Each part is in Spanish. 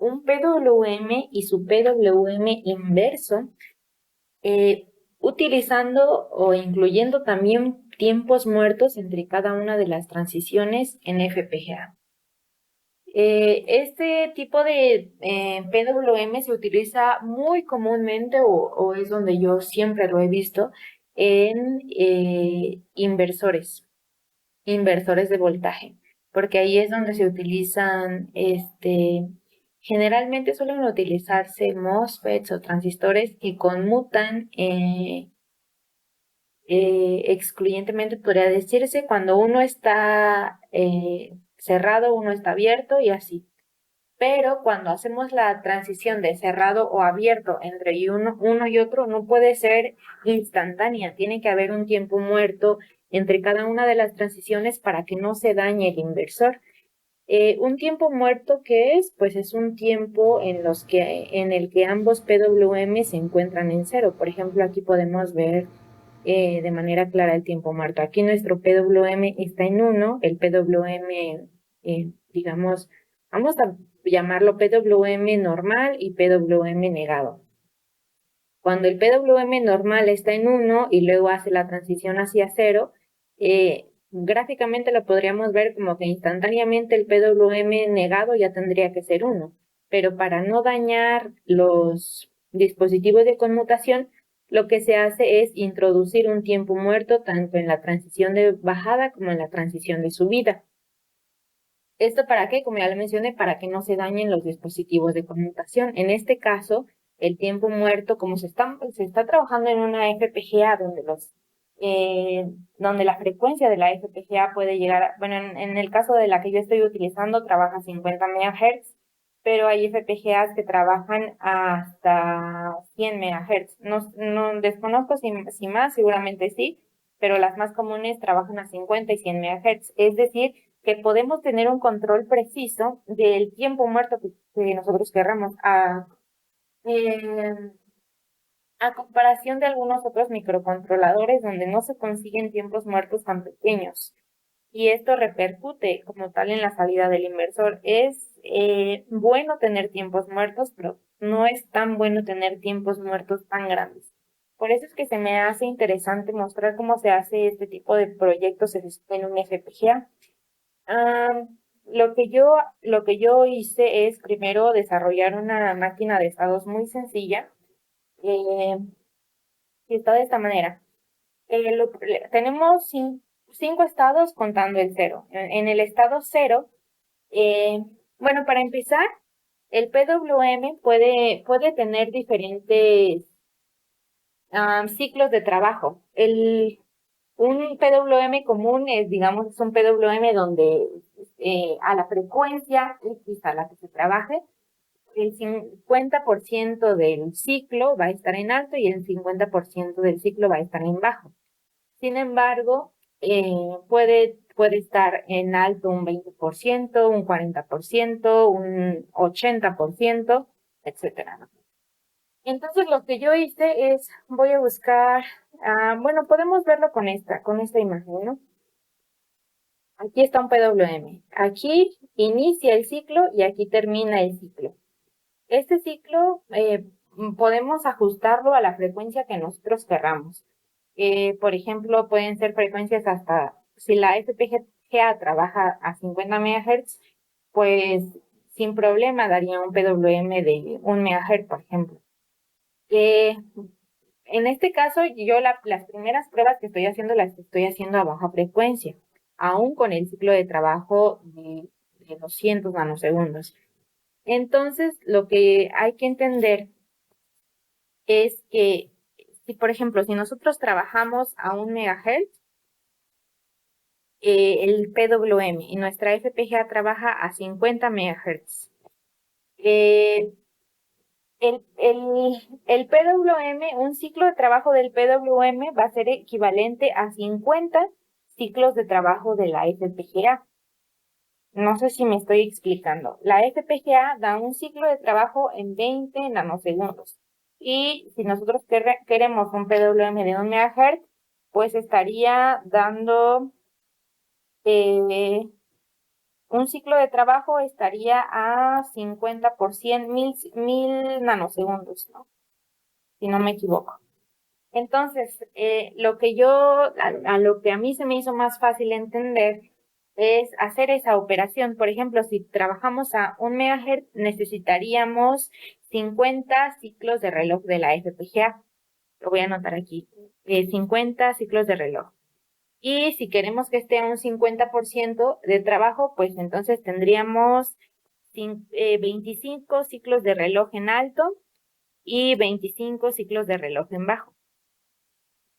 un PWM y su PWM inverso, utilizando o incluyendo también tiempos muertos entre cada una de las transiciones en FPGA. Este tipo de PWM se utiliza muy comúnmente o es donde yo siempre lo he visto en inversores de voltaje, porque ahí es donde se utilizan, generalmente suelen utilizarse MOSFETs o transistores que conmutan excluyentemente, podría decirse, cuando uno está cerrado, uno está abierto y así. Pero cuando hacemos la transición de cerrado o abierto entre uno y otro, no puede ser instantánea. Tiene que haber un tiempo muerto entre cada una de las transiciones para que no se dañe el inversor. Un tiempo muerto, ¿qué es? Pues es un tiempo en el que ambos PWM se encuentran en cero. Por ejemplo, aquí podemos ver de manera clara el tiempo muerto. Aquí nuestro PWM está en 1, el PWM, digamos, vamos a llamarlo PWM normal y PWM negado. Cuando el PWM normal está en 1 y luego hace la transición hacia 0, gráficamente lo podríamos ver como que instantáneamente el PWM negado ya tendría que ser 1. Pero para no dañar los dispositivos de conmutación, lo que se hace es introducir un tiempo muerto tanto en la transición de bajada como en la transición de subida. ¿Esto para qué? Como ya lo mencioné, para que no se dañen los dispositivos de conmutación. En este caso, el tiempo muerto, como se está trabajando en una FPGA donde la frecuencia de la FPGA puede llegar, bueno, en el caso de la que yo estoy utilizando, trabaja 50 MHz, pero hay FPGAs que trabajan hasta 100 MHz. No desconozco si más, seguramente sí, pero las más comunes trabajan a 50 y 100 MHz. Es decir, que podemos tener un control preciso del tiempo muerto que nosotros querramos eh, a comparación de algunos otros microcontroladores donde no se consiguen tiempos muertos tan pequeños. Y esto repercute como tal en la salida del inversor. Es bueno tener tiempos muertos, pero no es tan bueno tener tiempos muertos tan grandes. Por eso es que se me hace interesante mostrar cómo se hace este tipo de proyectos en un FPGA. Ah, lo que yo hice es primero desarrollar una máquina de estados muy sencilla, eh, y está de esta manera. Tenemos 5 estados contando el cero. En el estado cero, eh, bueno, para empezar, el PWM puede tener diferentes ciclos de trabajo. Un PWM común es, digamos, es un PWM donde a la frecuencia X a la que se trabaje, el 50% del ciclo va a estar en alto y el 50% del ciclo va a estar en bajo. Sin embargo, puede estar en alto un 20%, un 40%, un 80%, etcétera. Entonces lo que yo hice es, voy a buscar, bueno, podemos verlo con esta imagen, ¿no? Aquí está un PWM. Aquí inicia el ciclo y aquí termina el ciclo. Este ciclo podemos ajustarlo a la frecuencia que nosotros querramos. Por ejemplo, pueden ser frecuencias hasta, si la FPGA trabaja a 50 MHz, pues sin problema daría un PWM de 1 MHz, por ejemplo. En este caso, yo las primeras pruebas que estoy haciendo las estoy haciendo a baja frecuencia, aún con el ciclo de trabajo de 200 nanosegundos. Entonces, lo que hay que entender es que, si por ejemplo, si nosotros trabajamos a 1 MHz, el PWM y nuestra FPGA trabaja a 50 MHz. El PWM, un ciclo de trabajo del PWM va a ser equivalente a 50 ciclos de trabajo de la FPGA. No sé si me estoy explicando. La FPGA da un ciclo de trabajo en 20 nanosegundos. Y si nosotros queremos un PWM de 1 MHz, pues estaría dando un ciclo de trabajo estaría a 50%, mil nanosegundos, ¿no? Si no me equivoco. Entonces, a lo que a mí se me hizo más fácil entender es hacer esa operación. Por ejemplo, si trabajamos a 1 MHz, necesitaríamos 50 ciclos de reloj de la FPGA. Lo voy a anotar aquí. 50 ciclos de reloj. Y si queremos que esté a un 50% de trabajo, pues entonces tendríamos 25 ciclos de reloj en alto y 25 ciclos de reloj en bajo.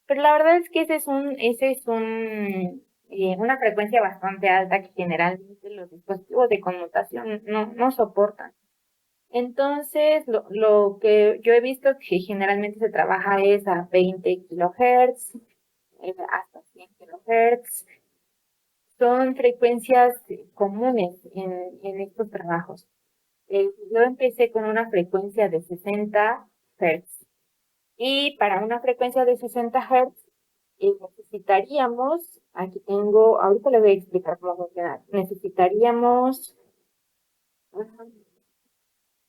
Pero la verdad es que una frecuencia bastante alta que generalmente los dispositivos de conmutación no soportan. Entonces, lo que yo he visto que generalmente se trabaja es a 20 kilohertz, hasta 100 kilohertz. Son frecuencias comunes en estos trabajos. Yo empecé con una frecuencia de 60 Hz. Y para una frecuencia de 60 Hz necesitaríamos, aquí tengo, ahorita le voy a explicar cómo funciona. Necesitaríamos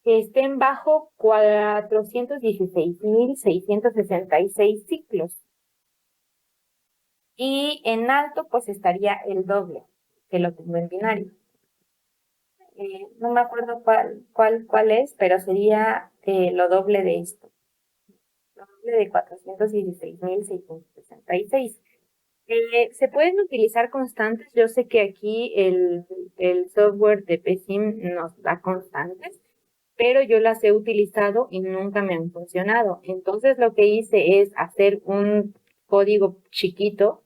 que estén bajo 416.666 ciclos. Y en alto, pues estaría el doble, que lo tengo en binario. No me acuerdo cuál es, pero sería lo doble de esto. Lo doble de 416.666. Se pueden utilizar constantes. Yo sé que aquí el software de PESIM nos da constantes, pero yo las he utilizado y nunca me han funcionado. Entonces lo que hice es hacer un código chiquito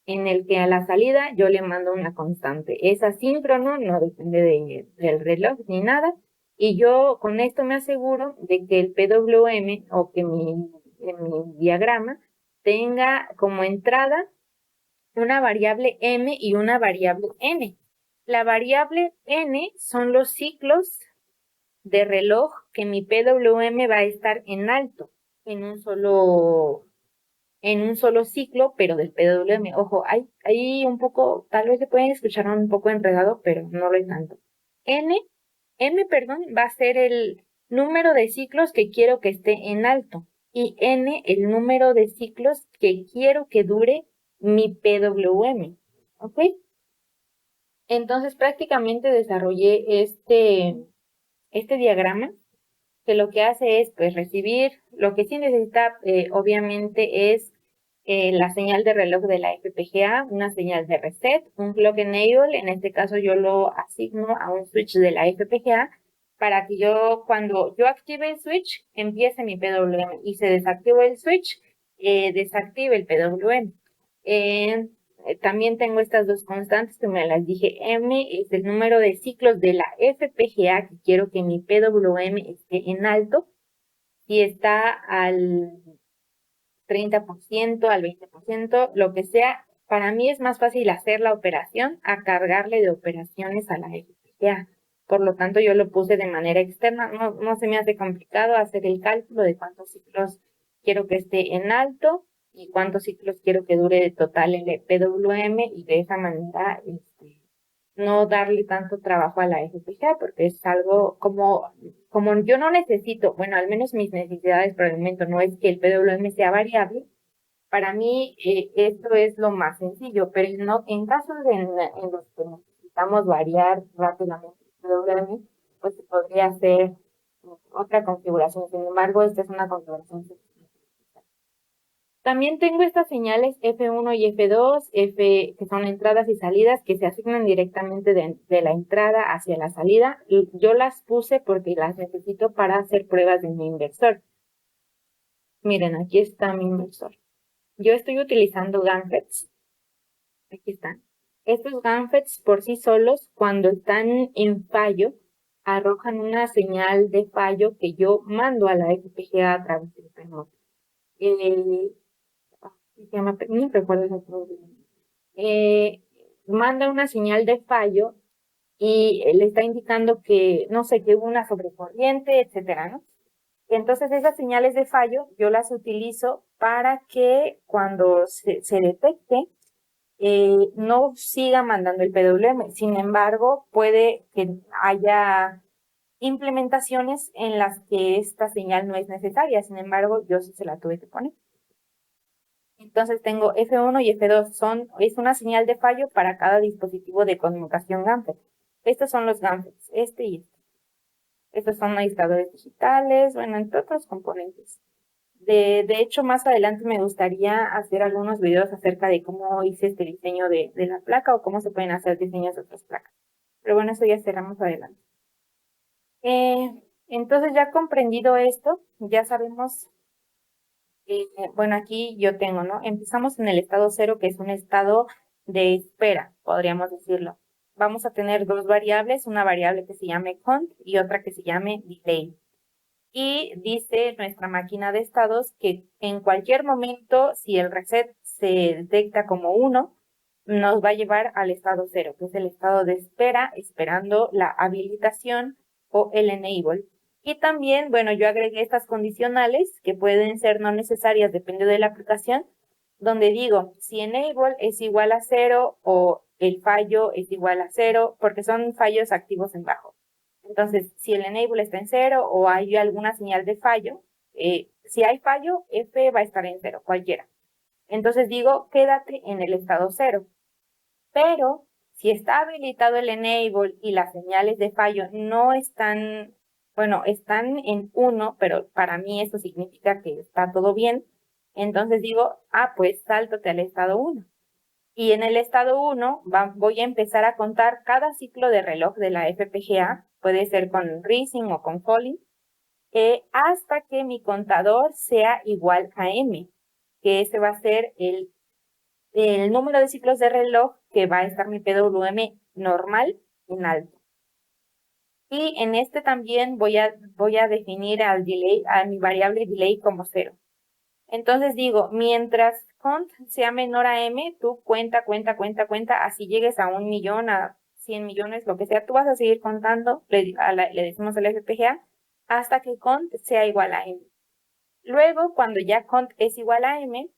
en el que a la salida yo le mando una constante. Es asíncrono, no depende del reloj ni nada. Y yo con esto me aseguro de que el PWM o que mi diagrama tenga como entrada una variable m y una variable n. La variable n son los ciclos de reloj que mi PWM va a estar en alto en un solo ciclo, pero del PWM. Ojo, hay un poco, tal vez se pueden escuchar un poco enredado, pero no lo es tanto. M, va a ser el número de ciclos que quiero que esté en alto y N el número de ciclos que quiero que dure mi PWM. ¿Ok? Entonces prácticamente desarrollé este diagrama que lo que hace es pues recibir, lo que sí necesita obviamente es la señal de reloj de la FPGA, una señal de reset, un clock enable, en este caso yo lo asigno a un switch de la FPGA para que cuando yo active el switch, empiece mi PWM y se desactive el switch, desactive el PWM. También tengo estas dos constantes que me las dije. M es el número de ciclos de la FPGA que quiero que mi PWM esté en alto. Si está al 30%, al 20%, lo que sea, para mí es más fácil hacer la operación a cargarle de operaciones a la FPGA. Por lo tanto, yo lo puse de manera externa. No se me hace complicado hacer el cálculo de cuántos ciclos quiero que esté en alto y cuántos ciclos quiero que dure de total el PWM y de esa manera no darle tanto trabajo a la FPGA porque es algo como yo no necesito, bueno, al menos mis necesidades por el momento no es que el PWM sea variable. Para mí esto es lo más sencillo, pero no, en casos en los que necesitamos variar rápidamente el PWM, pues se podría hacer otra configuración. Sin embargo, esta es una configuración sencilla. También tengo estas señales F1 y F2, que son entradas y salidas, que se asignan directamente de la entrada hacia la salida. Y yo las puse porque las necesito para hacer pruebas de mi inversor. Miren, aquí está mi inversor. Yo estoy utilizando GaNFETs. Aquí están. Estos GaNFETs por sí solos, cuando están en fallo, arrojan una señal de fallo que yo mando a la FPGA a través del remoto. No recuerdo exactamente. Manda una señal de fallo y le está indicando que, no sé, que hubo una sobrecorriente, etcétera, ¿no? Entonces esas señales de fallo yo las utilizo para que cuando se detecte, no siga mandando el PWM. Sin embargo, puede que haya implementaciones en las que esta señal no es necesaria. Sin embargo, yo sí se la tuve que poner. Entonces tengo F1 y F2. Es una señal de fallo para cada dispositivo de conmutación Gambler. Estos son los Gamblers, este y este. Estos son aisladores digitales, bueno, entre otros componentes. De hecho, más adelante me gustaría hacer algunos videos acerca de cómo hice este diseño de la placa o cómo se pueden hacer diseños de otras placas. Pero bueno, eso ya será más adelante. Entonces, ya comprendido esto, ya sabemos, bueno, aquí yo tengo, ¿no? Empezamos en el estado 0, que es un estado de espera, podríamos decirlo. Vamos a tener dos variables, una variable que se llame cont y otra que se llame delay. Y dice nuestra máquina de estados que en cualquier momento, si el reset se detecta como 1, nos va a llevar al estado 0, que es el estado de espera, esperando la habilitación o el enable. Y también, bueno, yo agregué estas condicionales que pueden ser no necesarias, depende de la aplicación, donde digo, si enable es igual a 0 o el fallo es igual a 0, porque son fallos activos en bajo. Entonces, si el enable está en 0 o hay alguna señal de fallo, si hay fallo, F va a estar en 0, cualquiera. Entonces digo, quédate en el estado 0. Pero si está habilitado el enable y las señales de fallo no están, bueno, están en 1, pero para mí eso significa que está todo bien, entonces digo, pues sáltate al estado 1. Y en el estado 1 voy a empezar a contar cada ciclo de reloj de la FPGA, puede ser con rising o con falling, hasta que mi contador sea igual a M, que ese va a ser el número de ciclos de reloj que va a estar mi PWM normal en alto. Y en este también voy a definir al delay, a mi variable delay como 0. Entonces digo, mientras cont sea menor a m, tú cuenta, así llegues a 1.000.000, a 100 millones, lo que sea, tú vas a seguir contando, le decimos al FPGA, hasta que cont sea igual a m. Luego, cuando ya cont es igual a m,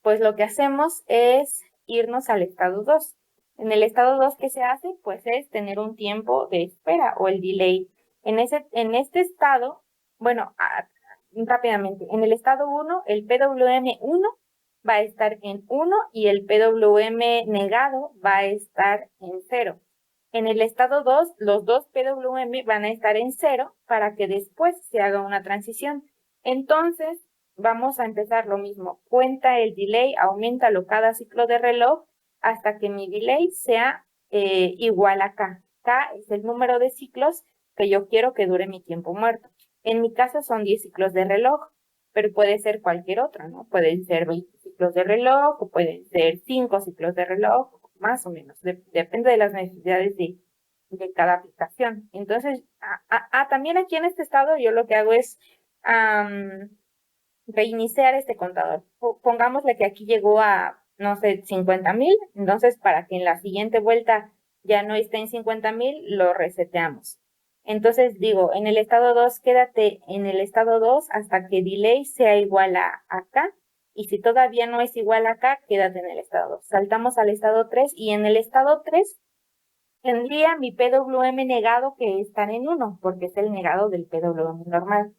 pues lo que hacemos es irnos al estado 2. En el estado 2, ¿qué se hace? Pues es tener un tiempo de espera o el delay. En este estado, bueno, rápidamente, en el estado 1, el PWM1 va a estar en 1 y el PWM negado va a estar en 0. En el estado 2, los dos PWM van a estar en 0 para que después se haga una transición. Entonces, vamos a empezar lo mismo. Cuenta el delay, aumentalo cada ciclo de reloj hasta que mi delay sea igual a K. K es el número de ciclos que yo quiero que dure mi tiempo muerto. En mi caso son 10 ciclos de reloj, pero puede ser cualquier otro, ¿no? Pueden ser 20 ciclos de reloj o pueden ser 5 ciclos de reloj, más o menos. Depende de las necesidades de cada aplicación. Entonces, también aquí en este estado yo lo que hago es reiniciar este contador. Pongámosle que aquí llegó a, no sé, 50.000, entonces para que en la siguiente vuelta ya no esté en 50.000, lo reseteamos. Entonces digo, en el estado 2, quédate en el estado 2 hasta que delay sea igual a acá, y si todavía no es igual a acá, quédate en el estado 2. Saltamos al estado 3 y en el estado 3 tendría mi PWM negado que estar en 1, porque es el negado del PWM normal.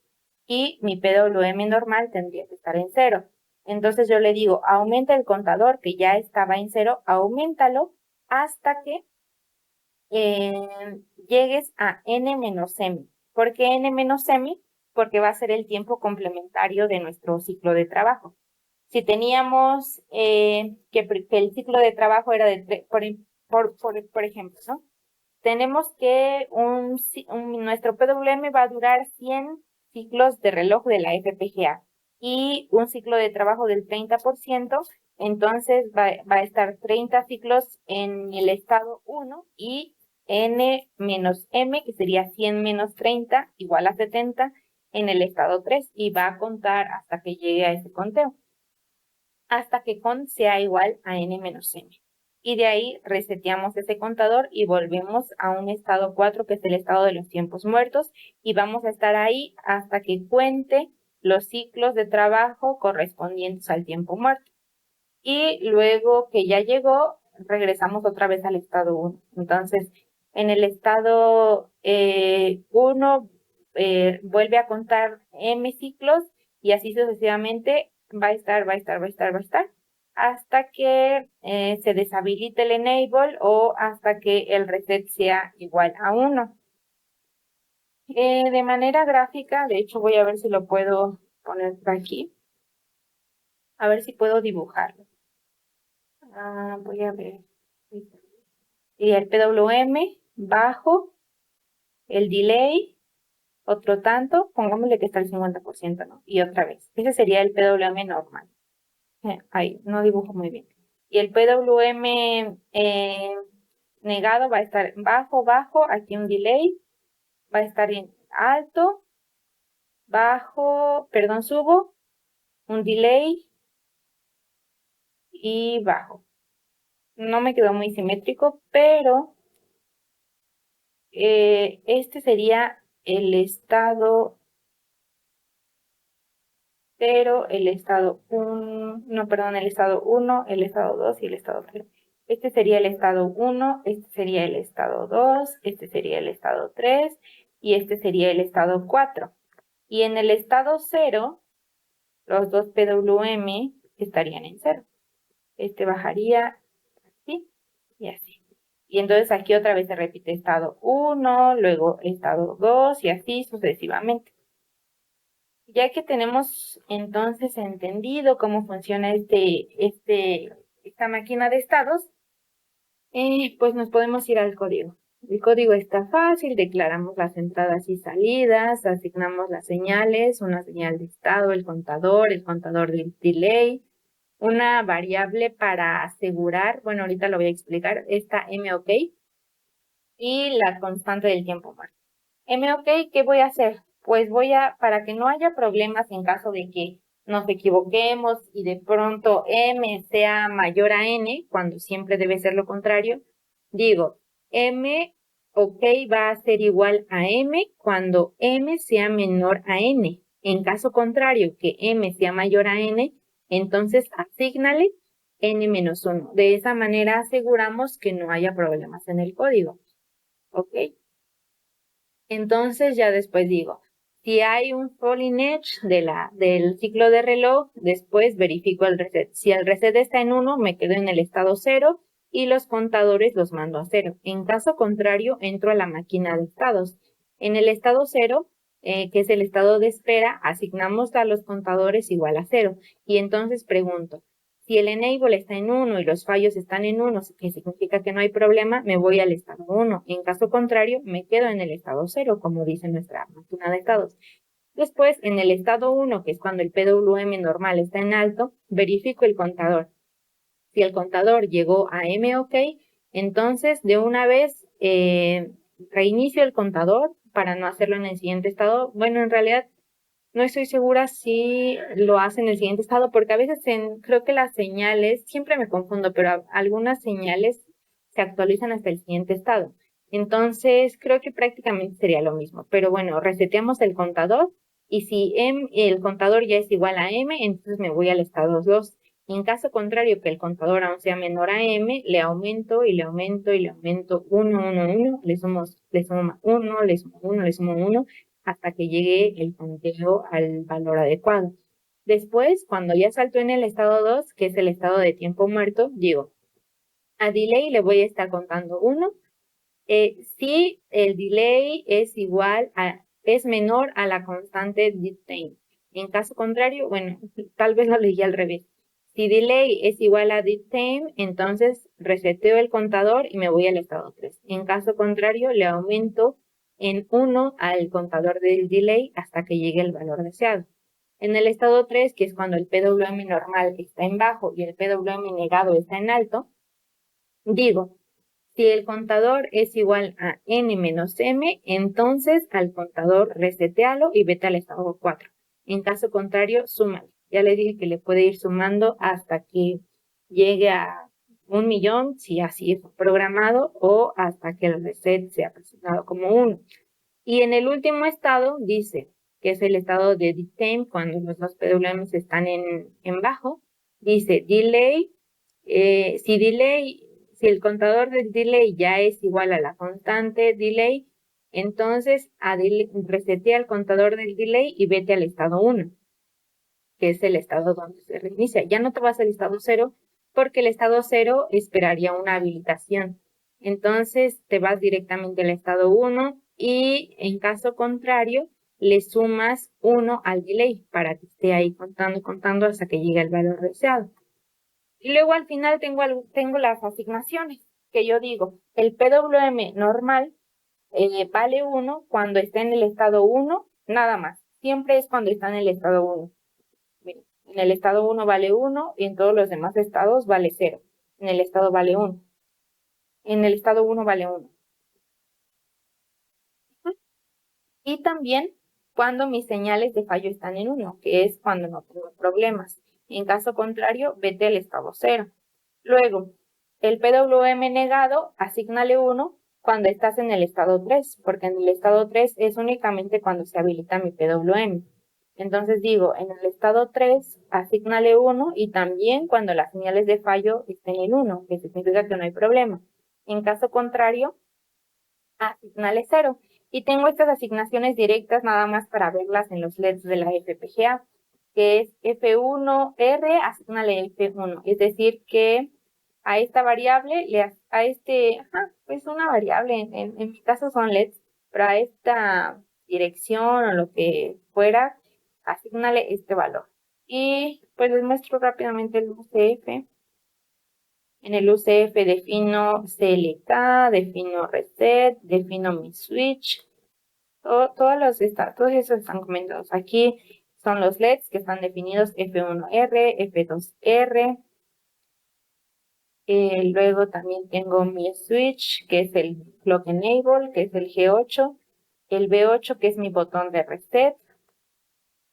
Y mi PWM normal tendría que estar en 0. Entonces yo le digo, aumenta el contador que ya estaba en 0, aumentalo hasta que llegues a n menos m. ¿Por qué n menos m? Porque va a ser el tiempo complementario de nuestro ciclo de trabajo. Si teníamos que el ciclo de trabajo era de, por ejemplo, ¿no? Tenemos que nuestro PWM va a durar 100 ciclos de reloj de la FPGA y un ciclo de trabajo del 30%, entonces va a estar 30 ciclos en el estado 1 y n menos m, que sería 100 menos 30, igual a 70, en el estado 3 y va a contar hasta que llegue a ese conteo, hasta que cont sea igual a n menos m. Y de ahí reseteamos ese contador y volvemos a un estado 4, que es el estado de los tiempos muertos, y vamos a estar ahí hasta que cuente los ciclos de trabajo correspondientes al tiempo muerto. y luego que ya llegó, regresamos otra vez al estado 1. Entonces, en el estado 1 vuelve a contar m ciclos y así sucesivamente va a estar, hasta que se deshabilite el enable o hasta que el reset sea igual a 1. De manera gráfica, de hecho voy a ver si lo puedo poner por aquí, a ver si puedo dibujarlo. Voy a ver. Y el PWM bajo, el delay, otro tanto, pongámosle que está el 50%, ¿no? Y otra vez. Ese sería el PWM normal. Ahí, no dibujo muy bien. Y el PWM negado va a estar bajo, bajo, aquí un delay, va a estar en alto, bajo, perdón, subo, un delay y bajo. No me quedó muy simétrico, pero este sería el estado 0, el estado 1, no, perdón, el estado 1, el estado 2 y el estado 3. Este sería el estado 1, este sería el estado 2, este sería el estado 3 y este sería el estado 4. Y en el estado 0, los dos PWM estarían en 0. Este bajaría así y así. Y entonces aquí otra vez se repite estado 1, luego estado 2 y así sucesivamente. Ya que tenemos entonces entendido cómo funciona esta máquina de estados, pues nos podemos ir al código. El código está fácil, declaramos las entradas y salidas, asignamos las señales, una señal de estado, el contador del delay, una variable para asegurar, bueno, ahorita lo voy a explicar, esta MOK, y la constante del tiempo muerto. MOK, ¿qué voy a hacer? Pues para que no haya problemas en caso de que nos equivoquemos y de pronto M sea mayor a N, cuando siempre debe ser lo contrario, digo, MOK va a ser igual a M cuando M sea menor a N. En caso contrario, que M sea mayor a N, entonces asígnale N-1. De esa manera aseguramos que no haya problemas en el código. ¿Ok? Entonces ya después digo, si hay un falling edge del ciclo de reloj, después verifico el reset. Si el reset está en 1, me quedo en el estado 0 y los contadores los mando a 0. En caso contrario, entro a la máquina de estados. En el estado 0, que es el estado de espera, asignamos a los contadores igual a 0. Y entonces pregunto, si el enable está en 1 y los fallos están en 1, que significa que no hay problema, me voy al estado 1. En caso contrario, me quedo en el estado 0, como dice nuestra máquina de estados. Después, en el estado 1, que es cuando el PWM normal está en alto, verifico el contador. Si el contador llegó a MOK, entonces de una vez reinicio el contador para no hacerlo en el siguiente estado. Bueno, en realidad no estoy segura si lo hace en el siguiente estado, porque a veces creo que las señales, siempre me confundo, pero algunas señales se actualizan hasta el siguiente estado. Entonces, creo que prácticamente sería lo mismo. Pero bueno, reseteamos el contador y si el contador ya es igual a M, entonces me voy al estado 2. En caso contrario, que el contador aún sea menor a M, le aumento y le aumento y le aumento 1, 1, 1, le sumo 1, le sumo 1, le sumo 1, hasta que llegue el conteo al valor adecuado. Después, cuando ya saltó en el estado 2, que es el estado de tiempo muerto, digo, a delay le voy a estar contando 1. Si el delay es menor a la constante time. En caso contrario, bueno, tal vez lo leí al revés. Si delay es igual a time, entonces reseteo el contador y me voy al estado 3. En caso contrario, le aumento en 1 al contador del delay hasta que llegue el valor deseado. En el estado 3, que es cuando el PWM normal está en bajo y el PWM negado está en alto, digo, si el contador es igual a n menos m, entonces al contador resetealo y vete al estado 4. En caso contrario, súmale. Ya le dije que le puede ir sumando hasta que llegue a 1.000.000, si así es programado, o hasta que el reset sea presionado como 1. Y en el último estado dice que es el estado de dead time, cuando los dos PWMs están en bajo, dice delay, si el contador del delay ya es igual a la constante delay, entonces resetea el contador del delay y vete al estado 1, que es el estado donde se reinicia. Ya no te vas al estado 0 porque el estado 0 esperaría una habilitación. Entonces te vas directamente al estado 1 y en caso contrario le sumas 1 al delay para que esté ahí contando hasta que llegue el valor deseado. Y luego al final tengo las asignaciones, que yo digo, el PWM normal vale 1 cuando está en el estado 1, nada más. Siempre es cuando está en el estado 1. En el estado 1 vale 1 y en todos los demás estados vale 0. En el estado vale 1. En el estado 1 vale 1. Y también cuando mis señales de fallo están en 1, que es cuando no tengo problemas. En caso contrario, vete al estado 0. Luego, el PWM negado, asígnale 1 cuando estás en el estado 3, porque en el estado 3 es únicamente cuando se habilita mi PWM. Entonces digo, en el estado 3, asígnale 1 y también cuando las señales de fallo estén en 1, que significa que no hay problema. En caso contrario, asignale 0. Y tengo estas asignaciones directas nada más para verlas en los LEDs de la FPGA, que es F1R, asignale F1. Es decir, que a esta variable, pues una variable, en mi caso son LEDs, pero a esta dirección o lo que fuera, asignale este valor. Y pues les muestro rápidamente el UCF. En el UCF defino CLK, defino reset, defino mi switch. Todos esos están comentados aquí. Son los LEDs que están definidos F1R, F2R. Luego también tengo mi switch, que es el clock enable, que es el G8. El B8, que es mi botón de reset.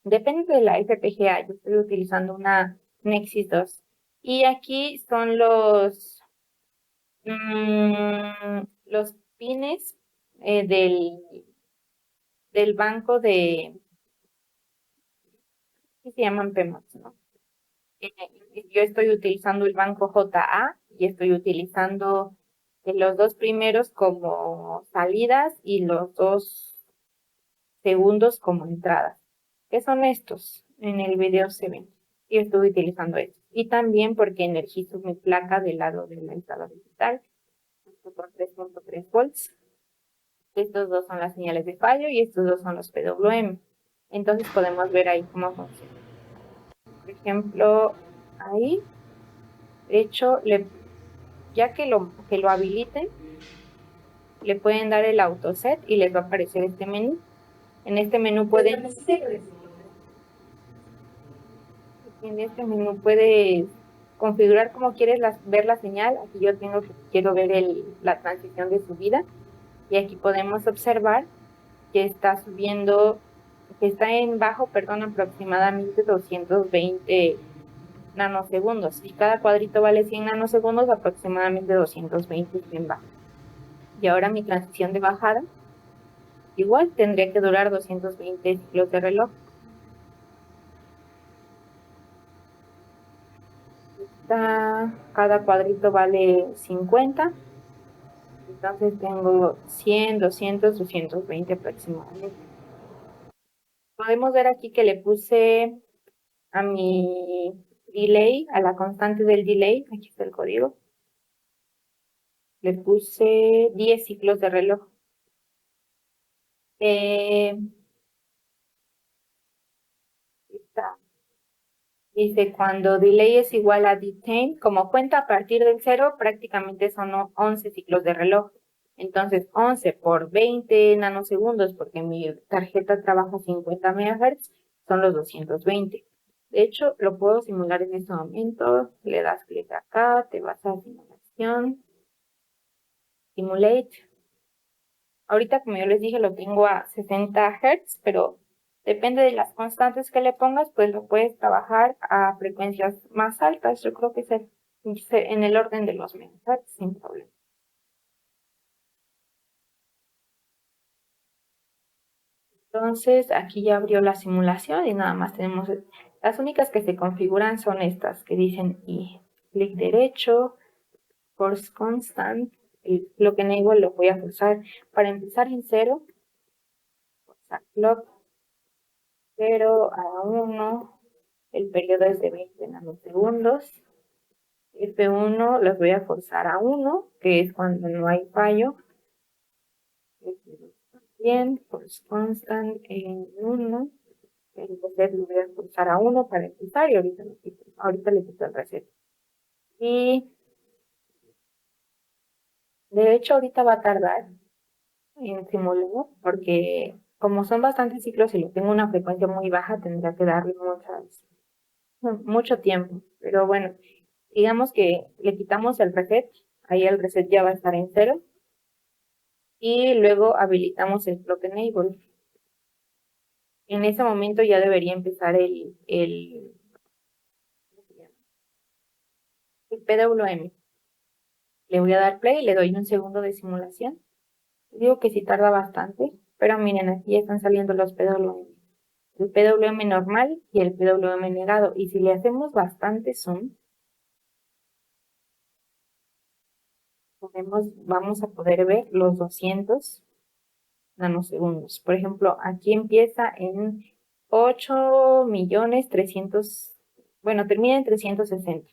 Depende de la FPGA, yo estoy utilizando una Nexus 2. Y aquí son los pines del banco ¿qué se llaman PMOS, ¿no? Yo estoy utilizando el banco JA y estoy utilizando los dos primeros como salidas y los dos segundos como entradas. ¿Qué son estos? En el video se ven. Yo estoy utilizando estos. Y también porque energizo mi placa del lado de la entrada digital por 3.3 volts. Estos dos son las señales de fallo y estos dos son los PWM. Entonces podemos ver ahí cómo funciona. Por ejemplo, ahí, de hecho, ya que lo habiliten, le pueden dar el autoset y les va a aparecer este menú. En este menú puedes configurar cómo quieres ver la señal. Aquí yo quiero ver la transición de subida. Y aquí podemos observar que está subiendo, que está en bajo, perdón, aproximadamente 220 nanosegundos. Si cada cuadrito vale 100 nanosegundos, aproximadamente 220 en bajo. Y ahora mi transición de bajada, igual tendría que durar 220 ciclos de reloj. Cada cuadrito vale 50. Entonces tengo 100, 200, 220 aproximadamente. Podemos ver aquí que le puse a mi delay, a la constante del delay, aquí está el código, le puse 10 ciclos de reloj. Dice, cuando delay es igual a detain, como cuenta a partir del 0, prácticamente son 11 ciclos de reloj. Entonces, 11 por 20 nanosegundos, porque mi tarjeta trabaja 50 MHz, son los 220. De hecho, lo puedo simular en este momento. Le das clic acá, te vas a simulación, simulate. Ahorita, como yo les dije, lo tengo a 60 Hz, pero depende de las constantes que le pongas, pues lo puedes trabajar a frecuencias más altas. Yo creo que es en el orden de los megahertz sin problema. Entonces, aquí ya abrió la simulación y nada más tenemos Las únicas que se configuran son estas que dicen y clic derecho, force constant, el clock enable lo voy a forzar para empezar en 0, forzar clock 0 a 1, el periodo es de 20 nanosegundos, F1 los voy a forzar a 1, que es cuando no hay fallo, F2 también, force constant en 1, el reset lo voy a forzar a 1 para empezar y ahorita le quito el reset. Y de hecho ahorita va a tardar en simular porque como son bastantes ciclos y lo tengo una frecuencia muy baja, tendría que darle mucho tiempo. Pero bueno, digamos que le quitamos el reset, ahí el reset ya va a estar en 0 y luego habilitamos el clock enable. En ese momento ya debería empezar el PWM. Le voy a dar play, le doy un segundo de simulación. Digo que sí tarda bastante, pero miren, aquí ya están saliendo los PWM. El PWM normal y el PWM negado. Y si le hacemos bastante zoom, vamos a poder ver los 200 nanosegundos. Por ejemplo, aquí empieza en 8.300.000, bueno, termina en 360.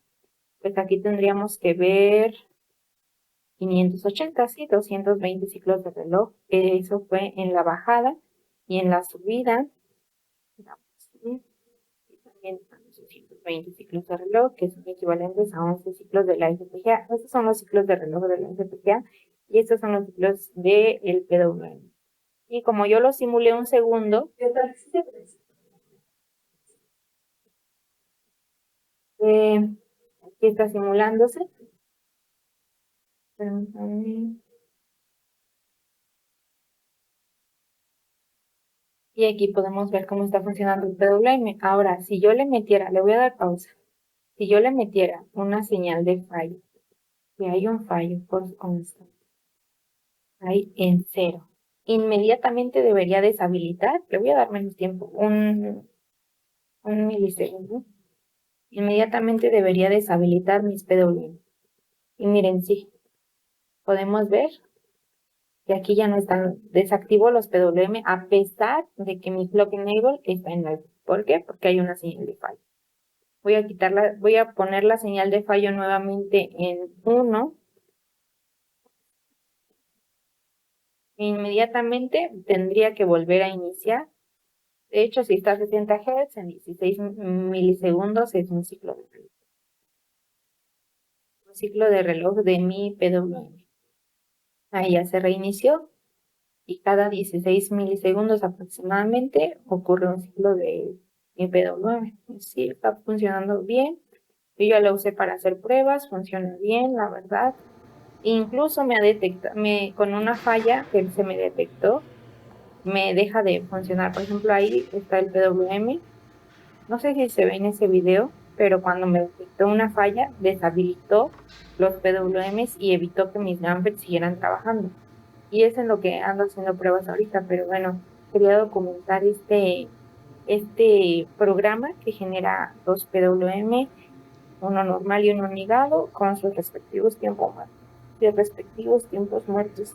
Pues aquí tendríamos que ver 580, sí, 220 ciclos de reloj. Eso fue en la bajada y en la subida. Y también están los 220 ciclos de reloj, que son equivalentes a 11 ciclos de la FPGA. Estos son los ciclos de reloj de la FPGA y estos son los ciclos del PWM. Y como yo lo simulé un segundo, aquí está simulándose. Y aquí podemos ver cómo está funcionando el PWM. Ahora, si yo le metiera, le voy a dar pausa. Si yo le metiera una señal de fallo, que hay un fallo por constante, ahí en 0, inmediatamente debería deshabilitar, le voy a dar menos tiempo, un milisegundo, inmediatamente debería deshabilitar mis PWM. Y miren, sí, podemos ver que aquí ya no están, desactivo los PWM a pesar de que mi clock enable está en 9. ¿Por qué? Porque hay una señal de fallo. Voy a poner la señal de fallo nuevamente en 1. Inmediatamente tendría que volver a iniciar. De hecho, si está a 60 Hz, en 16 milisegundos es un ciclo de reloj. Un ciclo de reloj de mi PWM. Ahí ya se reinició y cada 16 milisegundos aproximadamente ocurre un ciclo de mi PWM. Sí, está funcionando bien. Yo ya lo usé para hacer pruebas, funciona bien, la verdad. Incluso me ha detectado, con una falla que se me detectó, me deja de funcionar. Por ejemplo, ahí está el PWM. No sé si se ve en ese video, pero cuando me detectó una falla, deshabilitó los PWMs y evitó que mis numbers siguieran trabajando. Y es en lo que ando haciendo pruebas ahorita, pero bueno, quería documentar este programa que genera dos PWM, uno normal y uno ligado, con sus respectivos tiempos muertos.